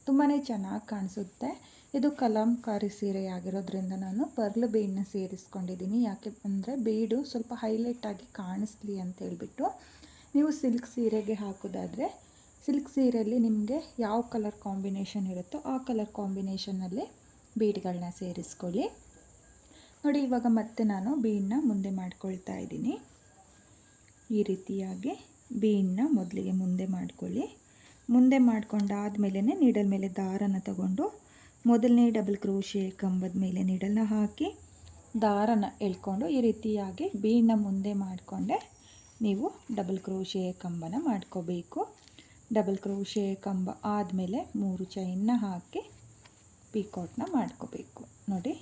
ತುಂಬಾ ಚೆನ್ನಾಗಿ ಕಾಣಿಸುತ್ತೆ. ಇದು ಕಲಂಕಾರಿ ಸೀರೆ ಆಗಿರೋದ್ರಿಂದ ನಾನು ಪರ್ಲ್ ಬೀಡನ್ನ ಸೇರಿಸ್ಕೊಂಡಿದ್ದೀನಿ. ಯಾಕೆ ಅಂದರೆ ಬೀಡು ಸ್ವಲ್ಪ ಹೈಲೈಟ್ ಆಗಿ ಕಾಣಿಸ್ಲಿ ಅಂತ ಹೇಳ್ಬಿಟ್ಟು. ನೀವು ಸಿಲ್ಕ್ ಸೀರೆಗೆ ಹಾಕೋದಾದರೆ ಸಿಲ್ಕ್ ಸೀರೆಯಲ್ಲಿ ನಿಮಗೆ ಯಾವ ಕಲರ್ ಕಾಂಬಿನೇಷನ್ ಇರುತ್ತೋ ಆ ಕಲರ್ ಕಾಂಬಿನೇಷನಲ್ಲಿ ಬೀಡ್ಗಳನ್ನ ಸೇರಿಸ್ಕೊಳ್ಳಿ ನೋಡಿ. ಇವಾಗ ಮತ್ತೆ ನಾನು ಬೀಡನ್ನ ಮುಂದೆ ಮಾಡ್ಕೊಳ್ತಾ ಇದ್ದೀನಿ. ಈ ರೀತಿಯಾಗಿ ಬೀಡನ್ನ ಮೊದಲಿಗೆ ಮುಂದೆ ಮಾಡ್ಕೊಳ್ಳಿ. ಮುಂದೆ ಮಾಡ್ಕೊಂಡಾದ್ಮೇಲೆ ನೀಡಲ್ ಮೇಲೆ ದಾರನ ತಗೊಂಡು ಮೊದಲನೇ ಡಬಲ್ ಕ್ರೋಶೆ ಕಂಬದ ಮೇಲೆ ನೀಡಲ್ನ ಹಾಕಿ ದಾರನ ಎಳ್ಕೊಂಡು ಈ ರೀತಿಯಾಗಿ ಬೀಡನ್ನ ಮುಂದೆ ಮಾಡಿಕೊಂಡೆ ನೀವು ಡಬಲ್ ಕ್ರೋಶೆ ಕಂಬನ ಮಾಡ್ಕೋಬೇಕು. ಡಬಲ್ ಕ್ರೋಶೆ ಕಂಬ ಆದಮೇಲೆ 3 ಚೈನ್ನ ಹಾಕಿ ಪೀಕಾಟ್ನ ಮಾಡ್ಕೋಬೇಕು ನೋಡಿ.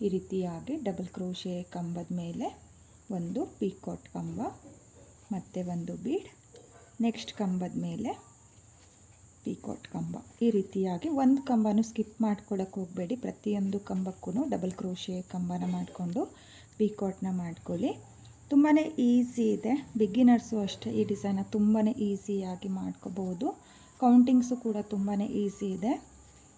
ಈ ರೀತಿಯಾಗಿ ಡಬಲ್ ಕ್ರೋಶೆ ಕಂಬದ ಮೇಲೆ ಒಂದು ಪೀಕಾಟ್ ಕಂಬ ಮತ್ತು ಒಂದು ಬೀಡ್, ನೆಕ್ಸ್ಟ್ ಕಂಬದ ಮೇಲೆ ಪೀಕಾಟ್ ಕಂಬ ಈ ರೀತಿಯಾಗಿ ಒಂದು ಕಂಬನೂ ಸ್ಕಿಪ್ ಮಾಡ್ಕೊಳ್ಳೋಕೆ ಹೋಗಬೇಡಿ. ಪ್ರತಿಯೊಂದು ಕಂಬಕ್ಕೂ ಡಬಲ್ ಕ್ರೋಶೆ ಕಂಬನ ಮಾಡಿಕೊಂಡು ಪೀಕಾಟ್ನ ಮಾಡ್ಕೊಳ್ಳಿ. ತುಂಬಾ ಈಸಿ ಇದೆ, ಬಿಗಿನರ್ಸು ಅಷ್ಟೇ ಈ ಡಿಸೈನ್ನ ತುಂಬಾ ಈಸಿಯಾಗಿ ಮಾಡ್ಕೋಬೋದು. ಕೌಂಟಿಂಗ್ಸು ಕೂಡ ತುಂಬಾ ಈಸಿ ಇದೆ.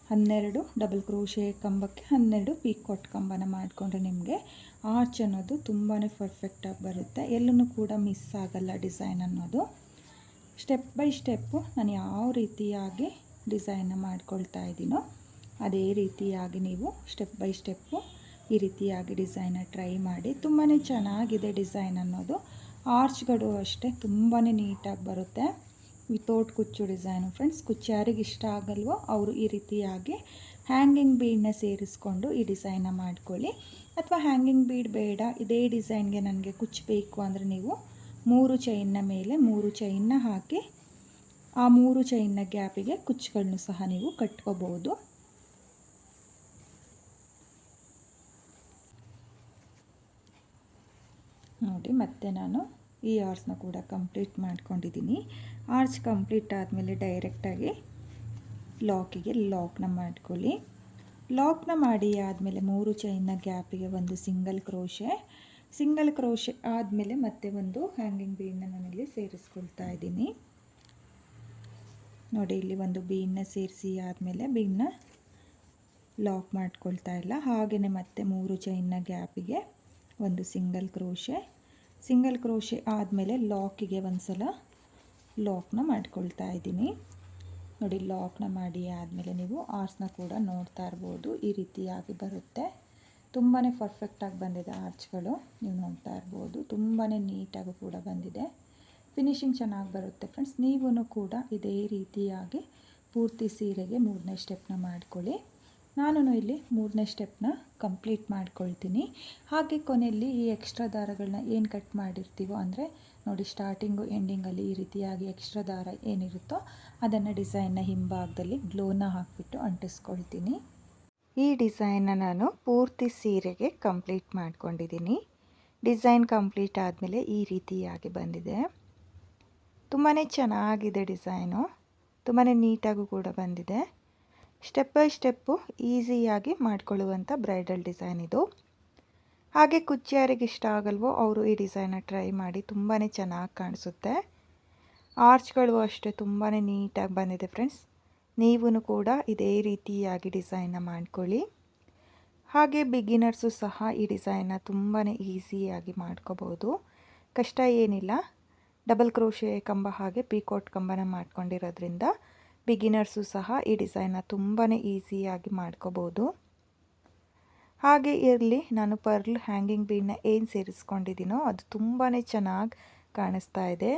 12 ಡಬಲ್ ಕ್ರೋಶೆ ಕಂಬಕ್ಕೆ 12 ಪೀಕಾಟ್ ಕಂಬನ ಮಾಡಿಕೊಂಡ್ರೆ ನಿಮಗೆ ಆರ್ಚ್ ಅನ್ನೋದು ತುಂಬಾ ಪರ್ಫೆಕ್ಟಾಗಿ ಬರುತ್ತೆ, ಎಲ್ಲೂ ಕೂಡ ಮಿಸ್ ಆಗಲ್ಲ ಡಿಸೈನ್ ಅನ್ನೋದು. ಸ್ಟೆಪ್ ಬೈ ಸ್ಟೆಪ್ಪು ನಾನು ಯಾವ ರೀತಿಯಾಗಿ ಡಿಸೈನ್ನ ಮಾಡ್ಕೊಳ್ತಾ ಇದ್ದೀನೋ ಅದೇ ರೀತಿಯಾಗಿ ನೀವು ಸ್ಟೆಪ್ ಬೈ ಸ್ಟೆಪ್ಪು ಈ ರೀತಿಯಾಗಿ ಡಿಸೈನ್ನ ಟ್ರೈ ಮಾಡಿ. ತುಂಬಾ ಚೆನ್ನಾಗಿದೆ ಡಿಸೈನ್ ಅನ್ನೋದು. ಆರ್ಚ್ಗಳು ಅಷ್ಟೇ ತುಂಬಾ ನೀಟಾಗಿ ಬರುತ್ತೆ ವಿತೌಟ್ ಕುಚ್ಚು ಡಿಸೈನು ಫ್ರೆಂಡ್ಸ್. ಕುಚ್ಚು ಯಾರಿಗೆ ಇಷ್ಟ ಆಗಲ್ವೋ ಅವರು ಈ ರೀತಿಯಾಗಿ ಹ್ಯಾಂಗಿಂಗ್ ಬೀಡನ್ನ ಸೇರಿಸ್ಕೊಂಡು ಈ ಡಿಸೈನ್ನ ಮಾಡ್ಕೊಳ್ಳಿ. ಅಥವಾ ಹ್ಯಾಂಗಿಂಗ್ ಬೀಡ್ ಬೇಡ, ಇದೇ ಡಿಸೈನ್ಗೆ ನನಗೆ ಕುಚ್ಚು ಬೇಕು ಅಂದರೆ ನೀವು 3 ಚೈನ್ನ ಮೇಲೆ 3 ಚೈನ್ನ ಹಾಕಿ ಆ 3 ಚೈನ್ನ ಗ್ಯಾಪಿಗೆ ಕುಚ್ಚುಗಳನ್ನು ಸಹ ನೀವು ಕಟ್ಕೋಬೋದು. ನೋಡಿ ಮತ್ತೆ ನಾನು ಈ ಆರ್ಚ್ನ ಕೂಡ ಕಂಪ್ಲೀಟ್ ಮಾಡ್ಕೊಂಡಿದ್ದೀನಿ. ಆರ್ಚ್ ಕಂಪ್ಲೀಟ್ ಆದಮೇಲೆ ಡೈರೆಕ್ಟಾಗಿ ಲಾಕಿಗೆ ಲಾಕ್ನ ಮಾಡ್ಕೊಳ್ಳಿ. ಲಾಕ್ನ ಮಾಡಿ ಆದಮೇಲೆ 3 ಚೈನ್ನ ಗ್ಯಾಪಿಗೆ ಒಂದು ಸಿಂಗಲ್ ಕ್ರೋಶೆ ಆದಮೇಲೆ ಮತ್ತೆ ಒಂದು ಹ್ಯಾಂಗಿಂಗ್ ಬೀಡನ್ನ ನಾನಿಲ್ಲಿ ಸೇರಿಸ್ಕೊಳ್ತಾ ಇದ್ದೀನಿ. ನೋಡಿ ಇಲ್ಲಿ ಒಂದು ಬೀಡನ್ನ ಸೇರಿಸಿ ಆದಮೇಲೆ ಬೀಡನ್ನ ಲಾಕ್ ಮಾಡ್ಕೊಳ್ತಾ ಇಲ್ಲ. ಹಾಗೆಯೇ ಮತ್ತೆ 3 ಚೈನ್ನ ಗ್ಯಾಪಿಗೆ ಒಂದು ಸಿಂಗಲ್ ಕ್ರೋಶೆ ಆದಮೇಲೆ ಲಾಕಿಗೆ ಒಂದು ಸಲ ಲಾಕ್ನ ಮಾಡ್ಕೊಳ್ತಾ ಇದ್ದೀನಿ. ನೋಡಿ ಲಾಕ್ನ ಮಾಡಿ ಆದಮೇಲೆ ನೀವು ಆರ್ಚ್ನ ಕೂಡ ನೋಡ್ತಾ ಇರ್ಬೋದು, ಈ ರೀತಿಯಾಗಿ ಬರುತ್ತೆ. ತುಂಬಾ ಪರ್ಫೆಕ್ಟಾಗಿ ಬಂದಿದೆ ಆರ್ಚ್ಗಳು, ನೀವು ನೋಡ್ತಾ ಇರ್ಬೋದು. ತುಂಬಾ ನೀಟಾಗಿ ಕೂಡ ಬಂದಿದೆ, ಫಿನಿಶಿಂಗ್ ಚೆನ್ನಾಗಿ ಬರುತ್ತೆ ಫ್ರೆಂಡ್ಸ್. ನೀವೂ ಕೂಡ ಇದೇ ರೀತಿಯಾಗಿ ಪೂರ್ತಿ ಸೀರೆಗೆ 3ನೇ ಸ್ಟೆಪ್ನ ಮಾಡ್ಕೊಳ್ಳಿ. ನಾನು ಇಲ್ಲಿ 3ನೇ ಸ್ಟೆಪ್ನ ಕಂಪ್ಲೀಟ್ ಮಾಡ್ಕೊಳ್ತೀನಿ. ಹಾಗೆ ಕೊನೆಯಲ್ಲಿ ಈ ಎಕ್ಸ್ಟ್ರಾ ದಾರಗಳನ್ನ ಏನು ಕಟ್ ಮಾಡಿರ್ತೀವೋ, ಅಂದರೆ ನೋಡಿ ಸ್ಟಾರ್ಟಿಂಗು ಎಂಡಿಂಗಲ್ಲಿ ಈ ರೀತಿಯಾಗಿ ಎಕ್ಸ್ಟ್ರಾ ದಾರ ಏನಿರುತ್ತೋ ಅದನ್ನು ಡಿಸೈನ್ನ ಹಿಂಭಾಗದಲ್ಲಿ ಗ್ಲೋನ ಹಾಕಿಬಿಟ್ಟು ಅಂಟಿಸ್ಕೊಳ್ತೀನಿ. ಈ ಡಿಸೈನ್ನ ನಾನು ಪೂರ್ತಿ ಸೀರೆಗೆ ಕಂಪ್ಲೀಟ್ ಮಾಡ್ಕೊಂಡಿದ್ದೀನಿ. ಡಿಸೈನ್ ಕಂಪ್ಲೀಟ್ ಆದಮೇಲೆ ಈ ರೀತಿಯಾಗಿ ಬಂದಿದೆ. ತುಂಬಾ ಚೆನ್ನಾಗಿದೆ ಡಿಸೈನು, ತುಂಬಾ ನೀಟಾಗೂ ಕೂಡ ಬಂದಿದೆ. ಸ್ಟೆಪ್ ಬೈ ಸ್ಟೆಪ್ಪು ಈಸಿಯಾಗಿ ಮಾಡಿಕೊಳ್ಳುವಂಥ ಬ್ರೈಡಲ್ ಡಿಸೈನ್ ಇದು. ಹಾಗೆ ಕುಚ್ಚು ಯಾರಿಗೆ ಇಷ್ಟ ಆಗಲ್ವೋ ಅವರು ಈ ಡಿಸೈನ್ನ ಟ್ರೈ ಮಾಡಿ, ತುಂಬಾ ಚೆನ್ನಾಗಿ ಕಾಣಿಸುತ್ತೆ. ಆರ್ಚ್ಗಳು ಅಷ್ಟೇ ತುಂಬಾ ನೀಟಾಗಿ ಬಂದಿದೆ ಫ್ರೆಂಡ್ಸ್. ನೀವೂ ಕೂಡ ಇದೇ ರೀತಿಯಾಗಿ ಡಿಸೈನ್ನ ಮಾಡ್ಕೊಳ್ಳಿ. ಹಾಗೆ ಬಿಗಿನರ್ಸು ಸಹ ಈ ಡಿಸೈನ್ನ ತುಂಬಾ ಈಸಿಯಾಗಿ ಮಾಡ್ಕೋಬೋದು, ಕಷ್ಟ ಏನಿಲ್ಲ. ಡಬಲ್ ಕ್ರೋಶೆ ಕಂಬ ಹಾಗೆ ಪೀಕೋಟ್ ಕಂಬನ ಮಾಡ್ಕೊಂಡಿರೋದ್ರಿಂದ ಬಿಗಿನರ್ಸು ಸಹ ಈ ಡಿಸೈನ್ನ ತುಂಬಾ ಈಸಿಯಾಗಿ ಮಾಡ್ಕೋಬೋದು. ಹಾಗೆ ಇರಲಿ, ನಾನು ಪರ್ಲ್ ಹ್ಯಾಂಗಿಂಗ್ ಬೀಡನ್ನ ಏನು ಸೇರಿಸ್ಕೊಂಡಿದ್ದೀನೋ ಅದು ತುಂಬಾ ಚೆನ್ನಾಗಿ ಕಾಣಿಸ್ತಾ ಇದೆ.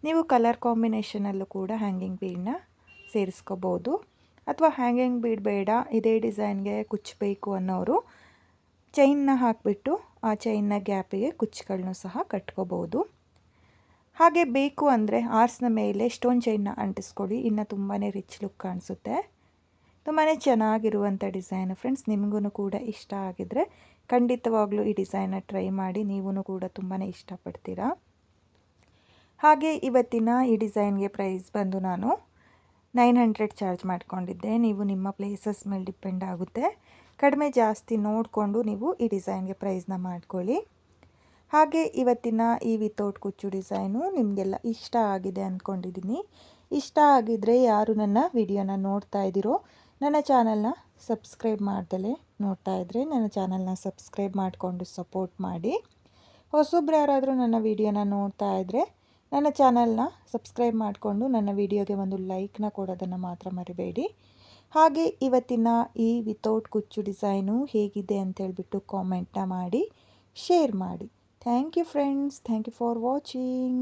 ನೀವು ಕಲರ್ ಕಾಂಬಿನೇಷನಲ್ಲೂ ಕೂಡ ಹ್ಯಾಂಗಿಂಗ್ ಬೀಡನ್ನ ಸೇರಿಸ್ಕೋಬೋದು. ಅಥವಾ ಹ್ಯಾಂಗಿಂಗ್ ಬೀಡ್ ಬೇಡ, ಇದೇ ಡಿಸೈನ್ಗೆ ಕುಚ್ಚಬೇಕು ಅನ್ನೋರು ಚೈನ್ನ ಹಾಕಿಬಿಟ್ಟು ಆ ಚೈನ್ನ ಗ್ಯಾಪಿಗೆ ಕುಚ್ಚುಗಳನ್ನೂ ಸಹ ಕಟ್ಕೋಬೋದು. ಹಾಗೆ ಬೇಕು ಅಂದರೆ ಆರ್ಸ್ನ ಮೇಲೆ ಸ್ಟೋನ್ ಚೈನ್ನ ಅಂಟಿಸ್ಕೊಳ್ಳಿ, ಇನ್ನು ತುಂಬಾ ರಿಚ್ ಲುಕ್ ಕಾಣಿಸುತ್ತೆ. ತುಂಬಾ ಚೆನ್ನಾಗಿರುವಂಥ ಡಿಸೈನು ಫ್ರೆಂಡ್ಸ್. ನಿಮಗೂ ಕೂಡ ಇಷ್ಟ ಆಗಿದರೆ ಖಂಡಿತವಾಗ್ಲೂ ಈ ಡಿಸೈನ್ನ ಟ್ರೈ ಮಾಡಿ, ನೀವೂ ಕೂಡ ತುಂಬಾ ಇಷ್ಟಪಡ್ತೀರಾ. ಹಾಗೆ ಇವತ್ತಿನ ಈ ಡಿಸೈನ್ಗೆ ಪ್ರೈಸ್ ಬಂದು ನಾನು 900 ಚಾರ್ಜ್ ಮಾಡ್ಕೊಂಡಿದ್ದೆ. ನೀವು ನಿಮ್ಮ ಪ್ಲೇಸಸ್ ಮೇಲೆ ಡಿಪೆಂಡ್ ಆಗುತ್ತೆ, ಕಡಿಮೆ ಜಾಸ್ತಿ ನೋಡಿಕೊಂಡು ನೀವು ಈ ಡಿಸೈನ್ಗೆ ಪ್ರೈಸ್ನ ಮಾಡ್ಕೊಳ್ಳಿ. ಹಾಗೆ ಇವತ್ತಿನ ಈ ವಿತೌಟ್ ಕುಚ್ಚು ಡಿಸೈನು ನಿಮಗೆಲ್ಲ ಇಷ್ಟ ಆಗಿದೆ ಅಂದ್ಕೊಂಡಿದ್ದೀನಿ. ಇಷ್ಟ ಆಗಿದ್ದರೆ ಯಾರು ನನ್ನ ವಿಡಿಯೋನ ನೋಡ್ತಾ ಇದ್ದೀರೋ, ನನ್ನ ಚಾನಲ್ನ ಸಬ್ಸ್ಕ್ರೈಬ್ ಮಾಡ್ದಲೇ ನೋಡ್ತಾ ಇದ್ದರೆ ನನ್ನ ಚಾನಲ್ನ ಸಬ್ಸ್ಕ್ರೈಬ್ ಮಾಡಿಕೊಂಡು ಸಪೋರ್ಟ್ ಮಾಡಿ. ಹೊಸಬ್ರು ಯಾರಾದರೂ ನನ್ನ ವಿಡಿಯೋನ ನೋಡ್ತಾ ಇದ್ದರೆ ನನ್ನ ಚಾನಲ್ನ ಸಬ್ಸ್ಕ್ರೈಬ್ ಮಾಡಿಕೊಂಡು ನನ್ನ ವಿಡಿಯೋಗೆ ಒಂದು ಲೈಕ್ನ ಕೊಡೋದನ್ನು ಮಾತ್ರ ಮರಿಬೇಡಿ. ಹಾಗೆ ಇವತ್ತಿನ ಈ ವಿತೌಟ್ ಕುಚ್ಚು ಡಿಸೈನು ಹೇಗಿದೆ ಅಂತೇಳ್ಬಿಟ್ಟು ಕಾಮೆಂಟ್ನ ಮಾಡಿ, ಶೇರ್ ಮಾಡಿ. Thank you friends. Thank you for watching.